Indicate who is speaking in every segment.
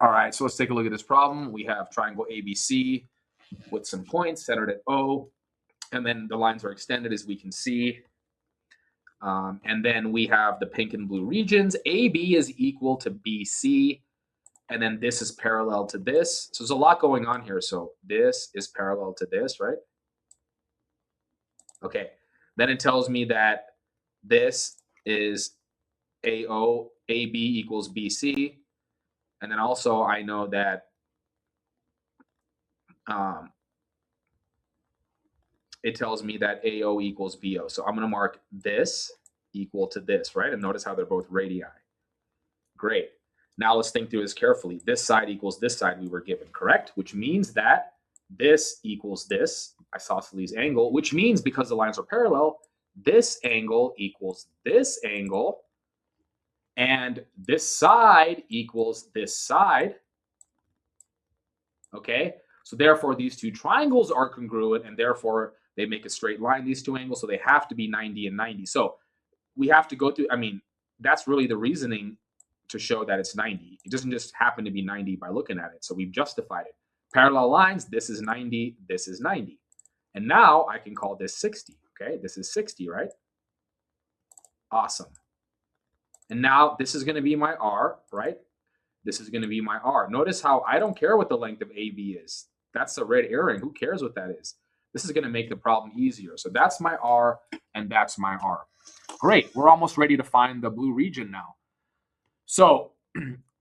Speaker 1: All right, so let's take a look at this problem. We have triangle ABC with some points centered at O, and then the lines are extended as we can see. And then we have the pink and blue regions. AB is equal to BC, and then this is parallel to this. So there's a lot going on here. So this is parallel to this, right? Okay. Then it tells me that this is AO, AB equals BC. And then also I know that it tells me that AO equals BO. So I'm going to mark this equal to this, right? And notice how they're both radii. Great. Now let's think through this carefully. This side equals this side we were given, correct? Which means that this equals this isosceles angle, which means because the lines are parallel, this angle equals this angle, and this side equals this side. Okay? So therefore, these two triangles are congruent, and therefore they make a straight line, these two angles, so they have to be 90 and 90. So we have to go through, I mean, that's really the reasoning to show that it's 90. It doesn't just happen to be 90 by looking at it. So we've justified it. Parallel lines, this is 90, this is 90. And now I can call this 60, okay? This is 60, right? Awesome. And now this is going to be my R, right? This is going to be my R. Notice how I don't care what the length of AB is. That's a red herring. Who cares what that is? This is going to make the problem easier. So that's my R, and that's my R. Great. We're almost ready to find the blue region now. So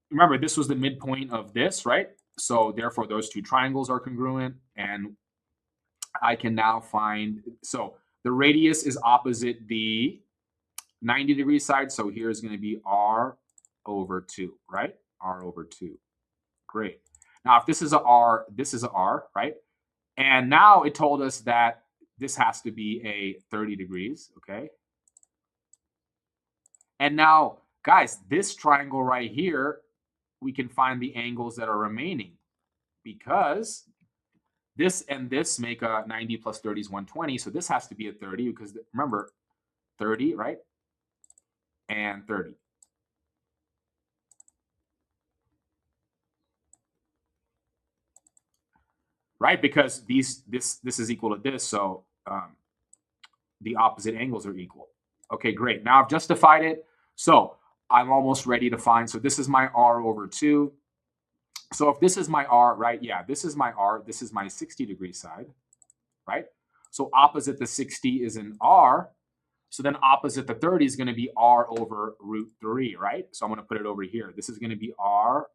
Speaker 1: remember, this was the midpoint of this, right? So therefore, those two triangles are congruent, and I can now find, so the radius is opposite the 90-degree side. So here's going to be R over 2, right? R over 2. Great. Now, if this is a R, this is a R, right? And now it told us that this has to be a 30 degrees, okay? And now, guys, this triangle right here, we can find the angles that are remaining because this and this make a 90 plus 30 is 120. So this has to be a 30 because remember, 30, right? And 30. Right? Because this is equal to this. So the opposite angles are equal. Okay, great. Now I've justified it. So I'm almost ready to find. So this is my R over 2. So if this is my R, right? Yeah, this is my R. This is my 60-degree side, right? So opposite the 60 is an R. So then opposite the 30 is going to be R over root 3, right? So I'm going to put it over here. This is going to be R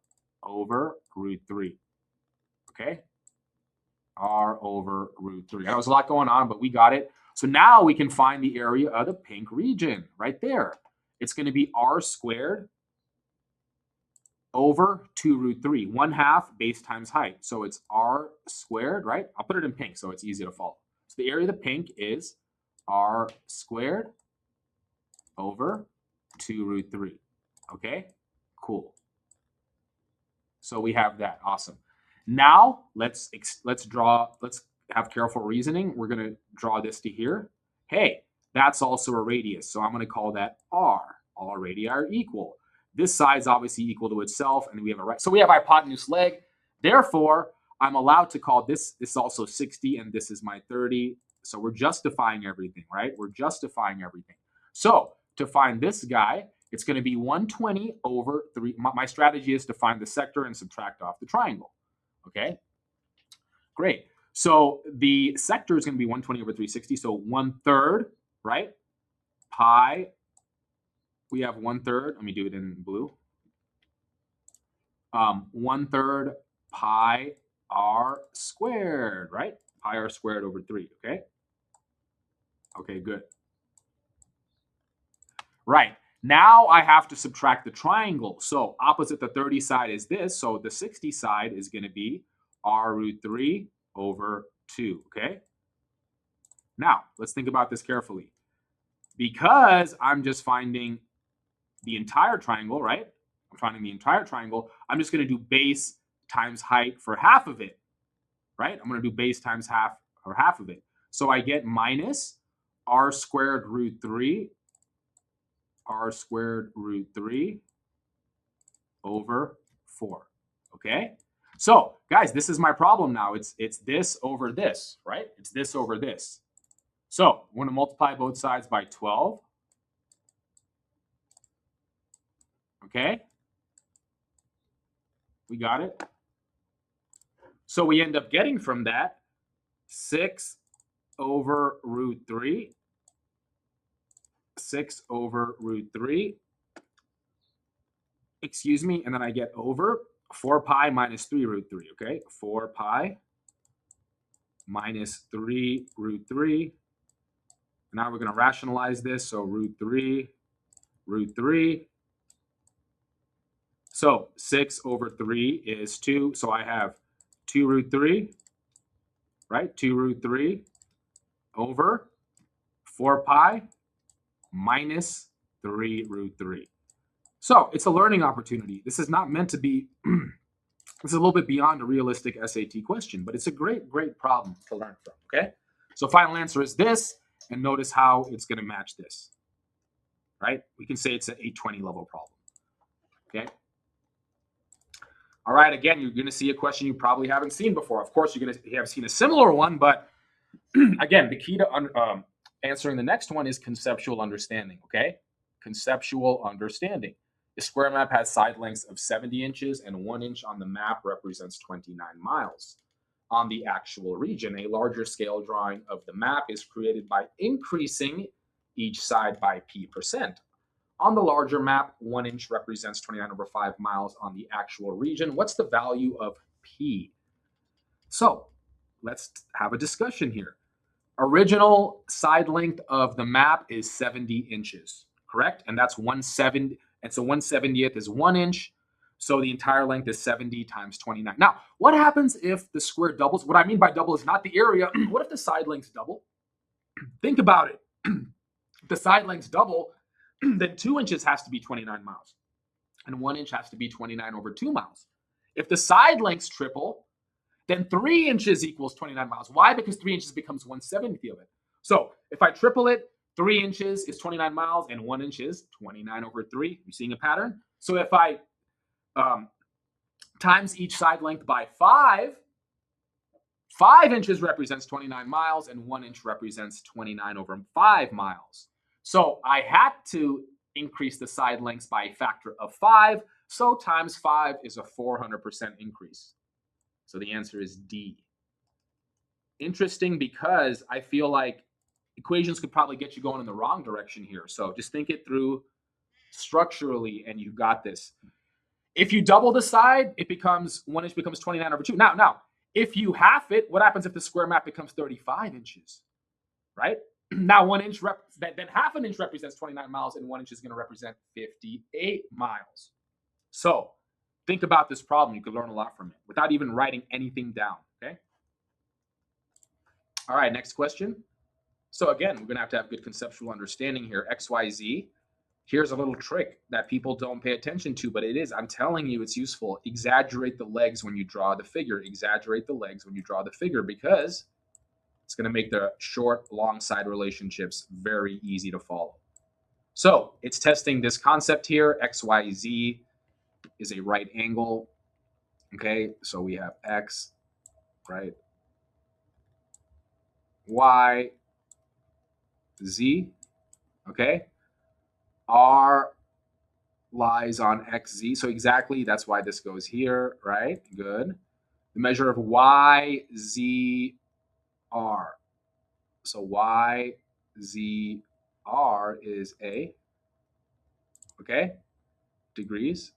Speaker 1: over root 3. Okay? R over root 3. There was a lot going on, but we got it. So now we can find the area of the pink region right there. It's going to be R squared over 2 root 3. 1/2 base times height. So it's R squared, right? I'll put it in pink so it's easy to follow. So the area of the pink is R squared over 2 root 3. Okay, cool. So we have that. Awesome. Now let's have careful reasoning. We're going to draw this to here. Hey, that's also a radius. So I'm going to call that R. All radii are equal. This side's obviously equal to itself, and we have a right. So we have hypotenuse leg. Therefore, I'm allowed to call this also 60, and this is my 30. So we're justifying everything, right? We're justifying everything. So to find this guy, it's going to be 120 over 3. My strategy is to find the sector and subtract off the triangle. Okay, great. So the sector is going to be 120 over 360. So 1/3, right? Pi. We have 1/3. Let me do it in blue. 1/3 pi r squared, right? Pi r squared over 3. Okay. Okay, good. Right. Now I have to subtract the triangle. So opposite the 30 side is this. So the 60 side is going to be r root 3 over 2. Okay. Now let's think about this carefully. Because I'm just finding the entire triangle, right? I'm finding the entire triangle. I'm just going to do base times height for half of it, right? I'm going to do base times half for half of it. So I get minus r squared root 3 r squared root 3 over 4. Okay? So, guys, this is my problem now. It's this over this, right? It's this over this. So, I'm going to multiply both sides by 12. Okay? We got it. So, we end up getting from that 6 over root 3. 6 over root 3. Excuse me. And then I get over 4 pi minus 3 root 3. Okay? 4 pi minus 3 root 3. Now we're going to rationalize this. So root 3, root 3. So 6 over 3 is 2. So I have 2 root 3, right? 2 root 3 over 4 pi minus 3 root 3. So it's a learning opportunity. This is not meant to be, this is a little bit beyond a realistic SAT question, but it's a great, great problem to learn from, okay? So final answer is this, and notice how it's going to match this, right? We can say it's an 820 level problem, okay? All right, again, you're going to see a question you probably haven't seen before. Of course, you're going to have seen a similar one, but again, the key to answering the next one is conceptual understanding, okay? Conceptual understanding. The square map has side lengths of 70 inches and 1 inch on the map represents 29 miles. On the actual region, a larger scale drawing of the map is created by increasing each side by p%. On the larger map, 1 inch represents 29 over 5 miles on the actual region. What's the value of p? So let's have a discussion here. Original side length of the map is 70 inches, correct? And that's 170. And so 1/70th is 1 inch. So the entire length is 70 times 29. Now, what happens if the square doubles? What I mean by double is not the area. What if the side lengths double? Think about it. If the side lengths double, then 2 inches has to be 29 miles. And 1 inch has to be 29 over 2 miles. If the side lengths triple, then 3 inches equals 29 miles. Why? Because 3 inches becomes 1/70th of it. So if I triple it, 3 inches is 29 miles and 1 inch is 29 over 3. You're seeing a pattern? So if I times each side length by 5, 5 inches represents 29 miles and 1 inch represents 29 over 5 miles. So I had to increase the side lengths by a factor of 5. So times 5 is a 400% increase. So the answer is D. Interesting, because I feel like equations could probably get you going in the wrong direction here. So just think it through structurally and you got this. If you double the side, it becomes 1 inch becomes 29 over 2. Now, if you half it, what happens if the square map becomes 35 inches, right? Now 1 inch, then half an inch represents 29 miles and 1 inch is going to represent 58 miles. So think about this problem. You could learn a lot from it without even writing anything down, okay? All right, next question. So again, we're going to have good conceptual understanding here. X, Y, Z. Here's a little trick that people don't pay attention to, but it is. I'm telling you, it's useful. Exaggerate the legs when you draw the figure. Exaggerate the legs when you draw the figure, because it's going to make the short, long side relationships very easy to follow. So it's testing this concept here. X, Y, Z is a right angle. Okay, so we have X, right? Y, Z, okay? R lies on XZ. So exactly, that's why this goes here, right? Good. The measure of YZR. So YZR is A, okay? Degrees.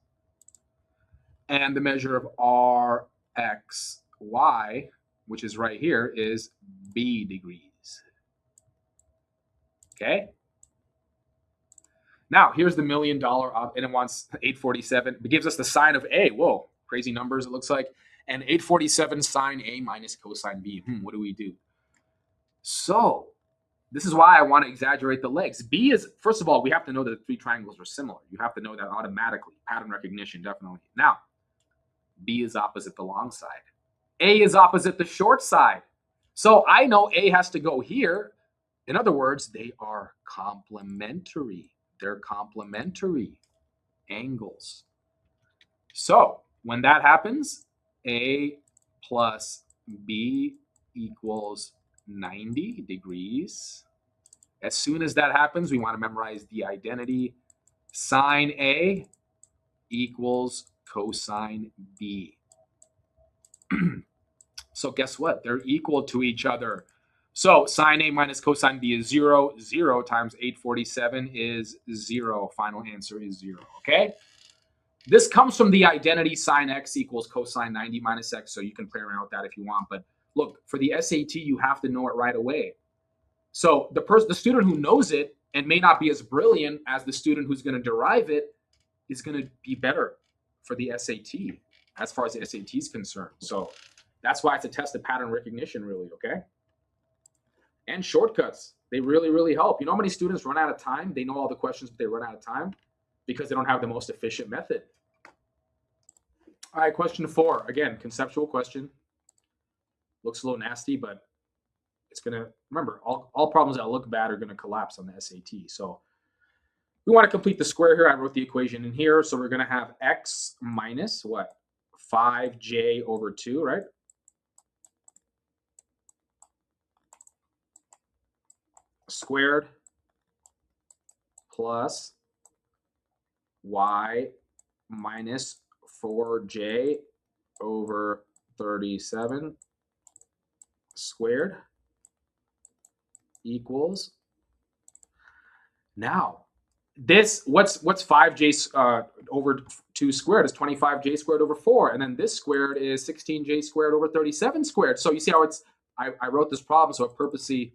Speaker 1: And the measure of RXY, which is right here, is B degrees. Okay? Now, here's the $1 million, and it wants 847. It gives us the sine of A. Whoa, crazy numbers, it looks like. And 847 sine A minus cosine B. What do we do? So this is why I want to exaggerate the legs. B is, first of all, we have to know that the 3 triangles are similar. You have to know that automatically. Pattern recognition, definitely. Now, B is opposite the long side. A is opposite the short side. So I know A has to go here. In other words, they are complementary. They're complementary angles. So when that happens, A plus B equals 90 degrees. As soon as that happens, we want to memorize the identity. Sine A equals cosine B. So guess what? They're equal to each other. So sine A minus cosine B is 0. 0 times 847 is 0. Final answer is 0. Okay? This comes from the identity sine x equals cosine 90 minus x, so you can play around with that if you want. But look, for the SAT, you have to know it right away. So the student who knows it and may not be as brilliant as the student who's going to derive it is going to be better for the SAT as far as the SAT is concerned. So that's why it's a test of pattern recognition, really, okay? And shortcuts, they really, really help. You know how many students run out of time? They know all the questions, but they run out of time because they don't have the most efficient method. All right, question 4. Again, conceptual question. Looks a little nasty, but it's going to, remember, all problems that look bad are going to collapse on the SAT. So we want to complete the square here. I wrote the equation in here. So we're going to have x minus what? 5j over 2, right? Squared plus y minus 4j over 37 squared equals. Now, this, what's 5j over 2 squared is 25j squared over 4. And then this squared is 16j squared over 37 squared. So you see how it's, I wrote this problem, so it purposely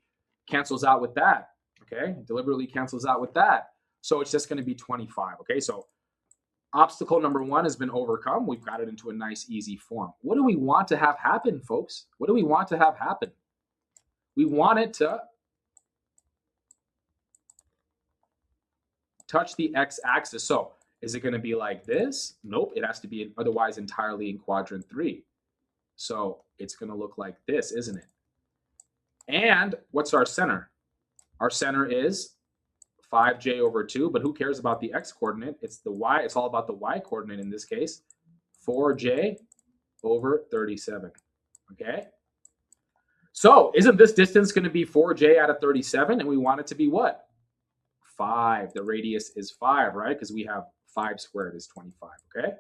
Speaker 1: cancels out with that, okay? Deliberately cancels out with that. So it's just going to be 25, okay? So obstacle number 1 has been overcome. We've got it into a nice, easy form. What do we want to have happen, folks? What do we want to have happen? We want it to touch the x-axis. So is it going to be like this? Nope, it has to be otherwise entirely in quadrant 3. So it's going to look like this, isn't it? And what's our center? Our center is 5j over 2, but who cares about the x coordinate? It's the y. It's all about the y coordinate in this case. 4j over 37. Okay? So isn't this distance going to be 4j out of 37? And we want it to be what? 5. The radius is 5, right? Because we have 5 squared is 25. Okay?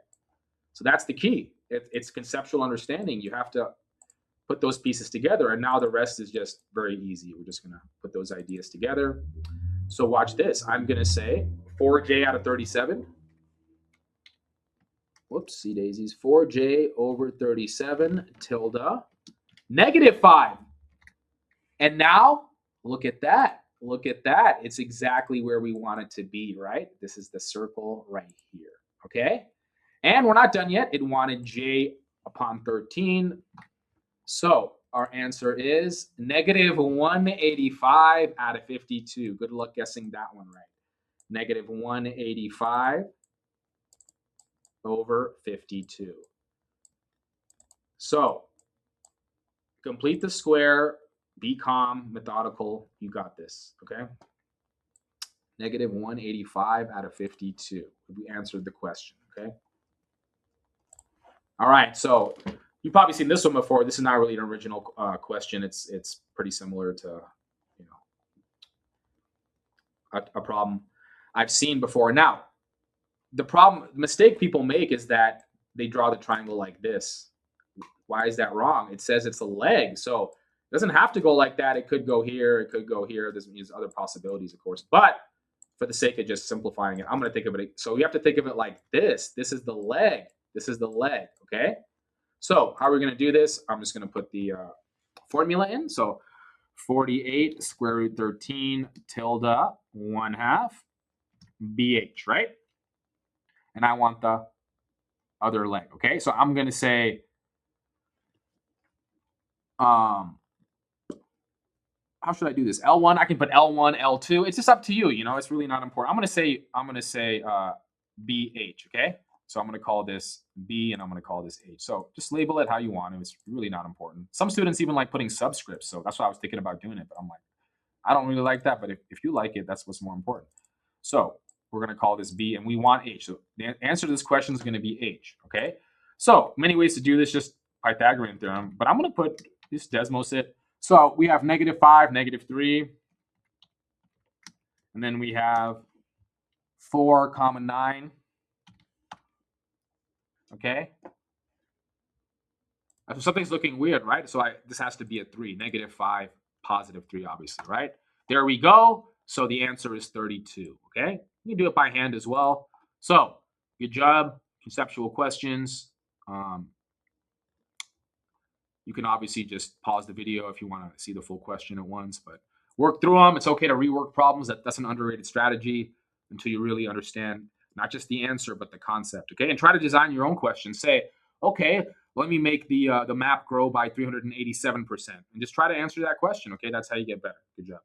Speaker 1: So that's the key. It's conceptual understanding. You have to put those pieces together, and now the rest is just very easy. We're just going to put those ideas together. So watch this. I'm going to say 4j out of 37. Whoopsie daisies. 4j over 37 tilde negative 5. And now look at that. Look at that. It's exactly where we want it to be, right? This is the circle right here. Okay? And we're not done yet. It wanted j upon 13. So our answer is negative 185 out of 52. Good luck guessing that one right. Negative 185 over 52. So complete the square. Be calm, methodical. You got this, okay? Negative 185 out of 52. We answered the question, okay? All right, so you've probably seen this one before. This is not really an original question. It's pretty similar to, you know, a problem I've seen before. Now, the mistake people make is that they draw the triangle like this. Why is that wrong? It says it's a leg, so it doesn't have to go like that. It could go here. It could go here. There's other possibilities, of course. But for the sake of just simplifying it, I'm going to think of it. So you have to think of it like this. This is the leg. This is the leg, okay? So how are we going to do this? I'm just going to put the formula in. So 48 square root 13 tilde 1/2 BH, right? And I want the other leg, okay? So I'm going to say, how should I do this? L1, I can put L1, L2. It's just up to you, you know, it's really not important. I'm going to say BH, okay? So I'm going to call this B and I'm going to call this H. So just label it how you want. It's really not important. Some students even like putting subscripts. So that's why I was thinking about doing it. But I'm like, I don't really like that. But if you like it, that's what's more important. So we're going to call this B and we want H. So the answer to this question is going to be H, okay? So many ways to do this, just Pythagorean theorem, but I'm going to put this Desmos it. So we have -5, -3, and then we have 4, 9. Okay. So something's looking weird, right? So this has to be a 3, -5, +3, obviously, right? There we go. So the answer is 32. Okay. You can do it by hand as well. So good job. Conceptual questions. You can obviously just pause the video if you want to see the full question at once, but work through them. It's okay to rework problems. That's an underrated strategy until you really understand not just the answer, but the concept. Okay. And try to design your own question. Say, okay, let me make the map grow by 387%. And just try to answer that question. Okay. That's how you get better. Good job.